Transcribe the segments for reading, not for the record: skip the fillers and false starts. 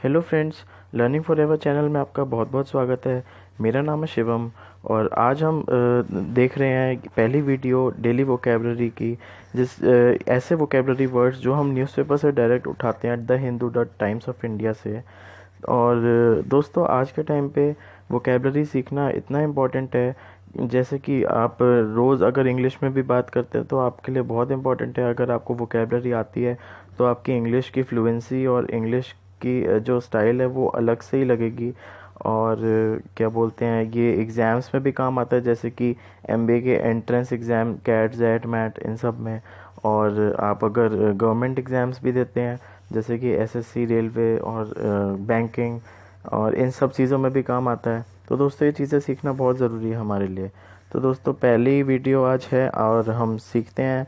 Hello friends, learning for ever channel में आपका बहुत बहुत स्वागत है। मेरा नाम है शिवम और आज हम देख रहे हैं पहली वीडियो डेली वोकेबलरी की, ऐसे वोकेबलरी वर्ड्स जो हम न्यूज़पेपर से डायरेक्ट उठाते हैं, the Hindu dot times of India से। और दोस्तों, आज के टाइम पे वोकेबलरी सीखना इतना इम्पोर्टेंट है, जैसे कि आप रोज़ अगर इंग्लिश में भी बात करते हैं तो आपके लिए बहुत इम्पोर्टेंट है। अगर आपको वोकेबलरी आती है तो आपकी इंग्लिश की फ्लुएंसी और इंग्लिश की जो स्टाइल है वो अलग से ही लगेगी। और क्या बोलते हैं, ये एग्ज़ाम्स में भी काम आता है, जैसे कि एमबीए के entrance exam, CAT JET MAT, इन सब में। और आप अगर गवर्नमेंट एग्ज़ाम्स भी देते हैं, जैसे कि एसएससी, रेलवे और बैंकिंग, और इन सब चीज़ों में भी काम आता है। तो दोस्तों, ये चीज़ें सीखना बहुत ज़रूरी है हमारे लिए। तो दोस्तों, पहली वीडियो आज है और हम सीखते हैं।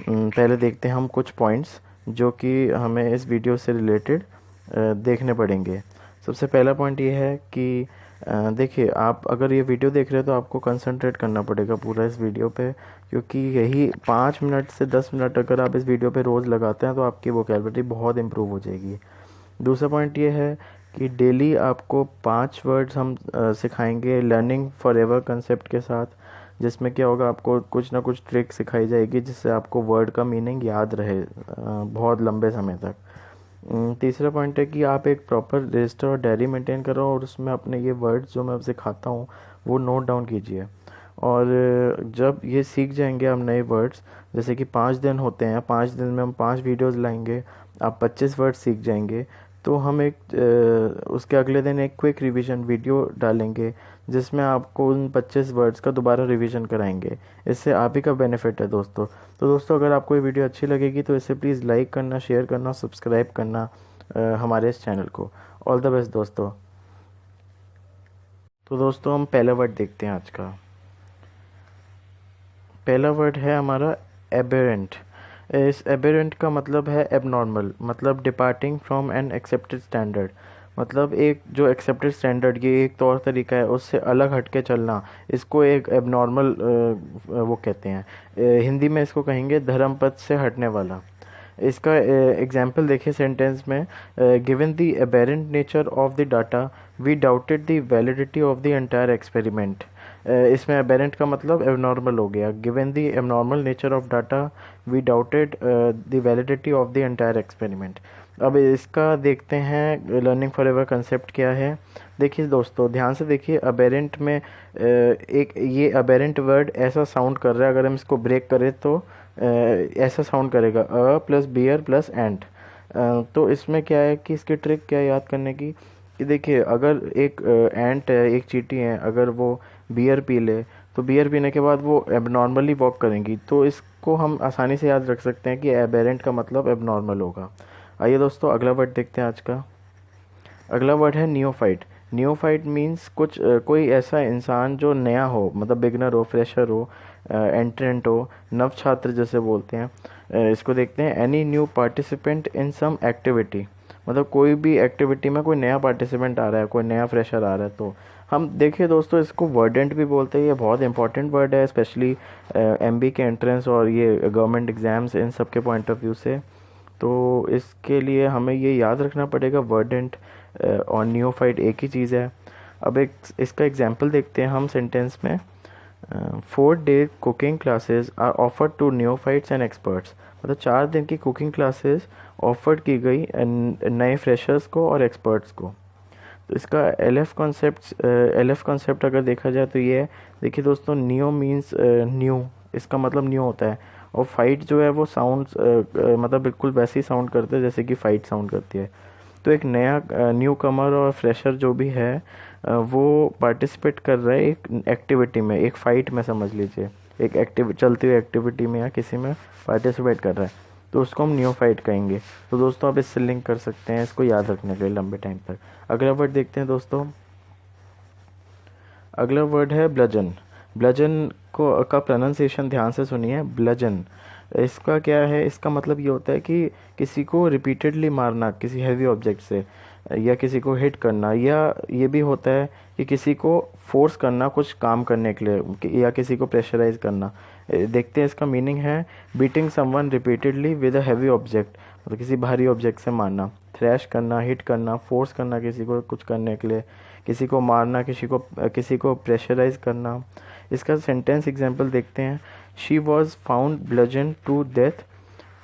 पहले देखते हैं हम कुछ पॉइंट्स जो कि हमें इस वीडियो से रिलेटेड देखने पड़ेंगे। सबसे पहला पॉइंट ये है कि देखिए, आप अगर ये वीडियो देख रहे हो तो आपको कंसंट्रेट करना पड़ेगा पूरा इस वीडियो पे, क्योंकि यही 5 मिनट से 10 मिनट अगर आप इस वीडियो पे रोज़ लगाते हैं तो आपकी वोकेबलरी बहुत इम्प्रूव हो जाएगी। दूसरा पॉइंट ये है कि डेली आपको 5 वर्ड्स हम सिखाएंगे लर्निंग फॉर एवर कंसेप्ट के साथ, जिसमें क्या होगा, आपको कुछ ना कुछ ट्रिक सिखाई जाएगी जिससे आपको वर्ड का मीनिंग याद रहे बहुत लंबे समय तक। तीसरा पॉइंट है कि आप एक प्रॉपर रजिस्टर और डायरी मेंटेन करो और उसमें अपने ये वर्ड्स जो मैं अब सिखाता हूँ वो नोट डाउन कीजिए। और जब ये सीख जाएंगे आप नए वर्ड्स, जैसे कि 5 दिन होते हैं, 5 दिन में हम 5 वीडियोस लाएंगे, आप 25 वर्ड सीख जाएंगे, तो हम उसके अगले दिन एक क्विक रिवीजन वीडियो डालेंगे जिसमें आपको उन 25 वर्ड्स का दोबारा रिवीजन कराएंगे। इससे आप ही का बेनिफिट है दोस्तों। तो दोस्तों, अगर आपको ये वीडियो अच्छी लगेगी तो इसे प्लीज़ लाइक करना, शेयर करना, सब्सक्राइब करना हमारे इस चैनल को। ऑल द बेस्ट दोस्तों। तो दोस्तों, हम पहला वर्ड देखते हैं आज का। पहला वर्ड है हमारा एबेरेंट। इस एबेरेंट का मतलब है एबनॉर्मल, मतलब departing from an accepted standard. मतलब एक जो एक्सेप्टेड स्टैंडर्ड, ये एक तौर तरीका है, उससे अलग हट के चलना, इसको एक एबनॉर्मल वो कहते हैं। हिंदी में इसको कहेंगे धर्मपथ से हटने वाला। इसका एग्जाम्पल देखिए सेंटेंस में, given the aberrant nature of the data we doubted the validity of the entire experiment. इसमें एबेरेंट का मतलब एबनॉर्मल हो गया। Given the abnormal nature of data we doubted the validity of the entire experiment. अब इसका देखते हैं learning for ever concept क्या है। देखिए दोस्तों, ध्यान से देखिए, अबेरेंट में एक ये अबेरेंट वर्ड ऐसा साउंड कर रहा है, अगर हम इसको ब्रेक करें तो ऐसा साउंड करेगा, अ प्लस बियर प्लस एंट। तो इसमें क्या है कि इसकी ट्रिक क्या है याद करने की, कि देखिए, अगर एक एंट है, एक चींटी है, अगर वो बियर पी ले तो बियर पीने के बाद वो एबनॉर्मली वॉक करेंगी। तो इसको हम आसानी से याद रख सकते हैं कि एबेरेंट का मतलब एबनॉर्मल होगा। आइए दोस्तों, अगला वर्ड देखते हैं आज का। अगला वर्ड है नियोफाइट। नियोफाइट मीन्स कोई ऐसा इंसान जो नया हो, मतलब बिगनर हो, फ्रेशर हो, एंट्रेंट हो, नव छात्र जैसे बोलते हैं। इसको देखते हैं, any new participant in some activity. मतलब कोई भी एक्टिविटी में कोई नया पार्टिसिपेंट आ रहा है, कोई नया फ्रेशर आ रहा है। तो हम देखिए दोस्तों, इसको वर्डेंट भी बोलते हैं। ये बहुत इंपॉर्टेंट वर्ड है, स्पेशली एमबी के एंट्रेंस और ये गवर्नमेंट एग्ज़ाम्स, इन सब के पॉइंट ऑफ व्यू से। तो इसके लिए हमें ये याद रखना पड़ेगा, वर्डेंट और नियोफाइट एक ही चीज़ है। अब इसका एग्जांपल देखते हैं हम सेंटेंस में। 4 day cooking classes are offered to neophytes and experts. मतलब 4 दिन की कुकिंग क्लासेस ऑफर्ड की गई नए फ्रेशर्स को और एक्सपर्ट्स को। तो इसका एल एफ कॉन्सेप्ट अगर देखा जाए तो ये है। देखिए दोस्तों, नियो मीन्स न्यू, इसका मतलब न्यू होता है। और फाइट जो है वो साउंड मतलब बिल्कुल वैसे ही साउंड करते हैं जैसे कि फाइट साउंड करती है। तो एक नया न्यू कमर और फ्रेशर जो भी है वो पार्टिसिपेट कर रहा है एक एक्टिविटी में, एक फाइट में समझ लीजिए, एक चलती हुई एक्टिविटी में या किसी में पार्टिसिपेट कर रहा है, तो उसको हम न्यू फाइट कहेंगे। तो दोस्तों, आप इससे लिंक कर सकते हैं इसको याद रखने के लिए लंबे टाइम तक। अगला वर्ड देखते हैं दोस्तों। अगला वर्ड है ब्लजन। ब्लजन को का प्रोनाउंसिएशन ध्यान से सुनिए, ब्लजन। इसका क्या है, इसका मतलब ये होता है कि किसी को रिपीटेडली मारना किसी हैवी ऑब्जेक्ट से, या किसी को हिट करना, या ये भी होता है कि किसी को फोर्स करना कुछ काम करने के लिए, या किसी को प्रेशराइज करना। देखते हैं इसका मीनिंग है, beating someone repeatedly with a heavy object. मतलब किसी भारी ऑब्जेक्ट से मारना। थ्रैश करना, हिट करना, फोर्स करना किसी को कुछ करने के लिए, किसी को मारना, किसी को प्रेशराइज करना। इसका सेंटेंस एग्जांपल देखते हैं। She was found bludgeoned to death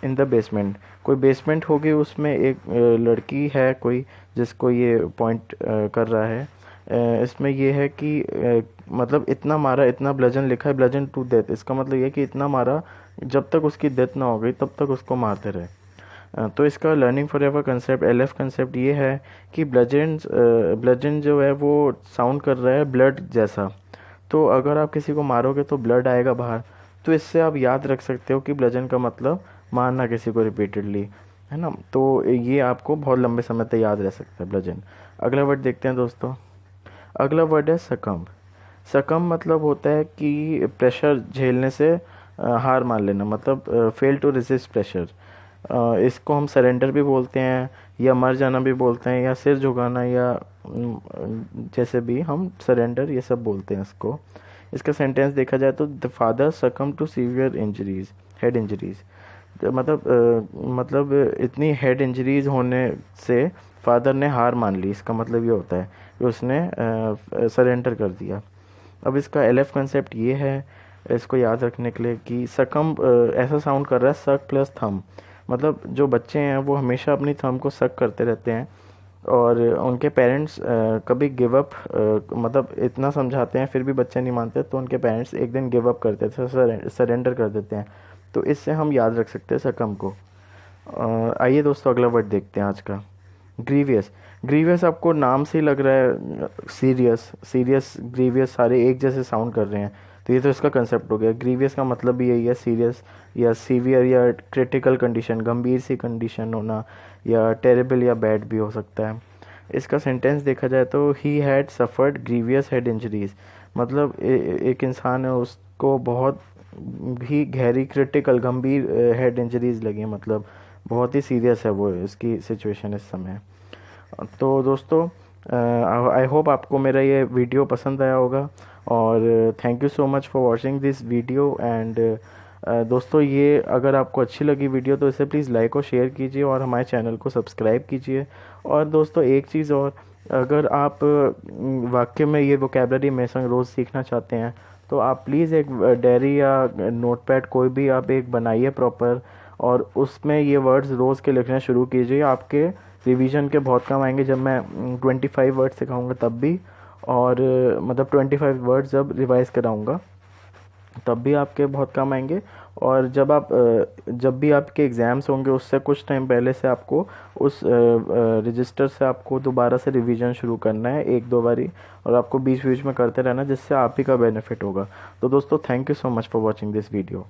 in the basement. कोई बेसमेंट होगी, उसमें एक लड़की है कोई, जिसको ये पॉइंट कर रहा है। इसमें ये है कि मतलब इतना मारा, इतना ब्लजन लिखा है, ब्लजन टू डेथ, इसका मतलब ये कि इतना मारा जब तक उसकी डेथ ना हो गई तब तक उसको मारते रहे। तो इसका learning for ever concept, LF concept ये है कि ब्लजन जो है वो साउंड कर रहा है ब्लड जैसा। तो अगर आप किसी को मारोगे तो ब्लड आएगा बाहर। तो इससे आप याद रख सकते हो कि ब्लजन का मतलब मारना किसी को रिपीटेडली, है ना। तो ये आपको बहुत लंबे समय तक याद रह सकता है ब्लजन। अगला वर्ड देखते हैं दोस्तों। अगला वर्ड है सकम। सकम मतलब होता है कि प्रेशर झेलने से हार मान लेना, मतलब फेल टू रेजिस्ट प्रेशर। इसको हम सरेंडर भी बोलते हैं, या मर जाना भी बोलते हैं, या सिर झुकाना, या जैसे भी हम सरेंडर ये सब बोलते हैं इसको। इसका सेंटेंस देखा जाए तो the father succumb to severe injuries, head injuries. मतलब इतनी हेड इंजरीज होने से फादर ने हार मान ली, इसका मतलब ये होता है कि उसने सरेंडर कर दिया। अब इसका एलएफ कंसेप्ट ये है, इसको याद रखने के लिए, कि सकम ऐसा साउंड कर रहा है सक प्लस थम। मतलब जो बच्चे हैं वो हमेशा अपनी थम को सक करते रहते हैं, और उनके पेरेंट्स कभी गिव अप, मतलब इतना समझाते हैं फिर भी बच्चे नहीं मानते, तो उनके पेरेंट्स एक दिन गिव अप कर देते हैं, सरेंडर कर देते हैं। तो इससे हम याद रख सकते हैं सकम को। आइए दोस्तों अगला वर्ड देखते हैं आज का, ग्रीवियस। ग्रीवियस आपको नाम से ही लग रहा है सीरियस, सीरियस ग्रीवियस सारे एक जैसे साउंड कर रहे हैं, तो ये तो इसका कंसेप्ट हो गया। ग्रीवियस का मतलब भी यही है, सीरियस या सीवियर या क्रिटिकल कंडीशन, गंभीर सी कंडीशन होना, या टेरेबल या बैड भी हो सकता है। इसका सेंटेंस देखा जाए तो he had suffered grievous head injuries. मतलब एक इंसान है, उसको बहुत भी गहरी क्रिटिकल गंभीर हेड इंजरीज लगी हैं, मतलब बहुत ही सीरियस है वो इसकी सिचुएशन इस समय। तो दोस्तों आई होप आपको मेरा ये वीडियो पसंद आया होगा, और thank you so much for watching this video. And दोस्तों ये अगर आपको अच्छी लगी वीडियो तो इसे प्लीज़ लाइक और शेयर कीजिए, और हमारे चैनल को सब्सक्राइब कीजिए। और दोस्तों एक चीज़ और, अगर आप वाक्य में ये वोकेबलरी मेरे संग रोज़ सीखना चाहते हैं तो आप प्लीज़ एक डायरी या नोटपैड कोई भी आप एक बनाइए प्रॉपर, और उसमें ये वर्ड्स रोज़ के लिखना शुरू कीजिए। आपके रिवीजन के बहुत काम आएंगे, जब मैं 25 वर्ड्स सिखाऊंगा तब भी, और मतलब 25 वर्ड्स जब रिवाइज़ कराऊंगा तब भी आपके बहुत काम आएंगे। और जब भी आपके एग्ज़ाम्स होंगे उससे कुछ टाइम पहले से आपको उस रजिस्टर से आपको दोबारा से रिवीजन शुरू करना है एक दो बारी, और आपको बीच बीच में करते रहना, जिससे आप ही का बेनिफिट होगा। तो दोस्तों thank you so much for watching this video.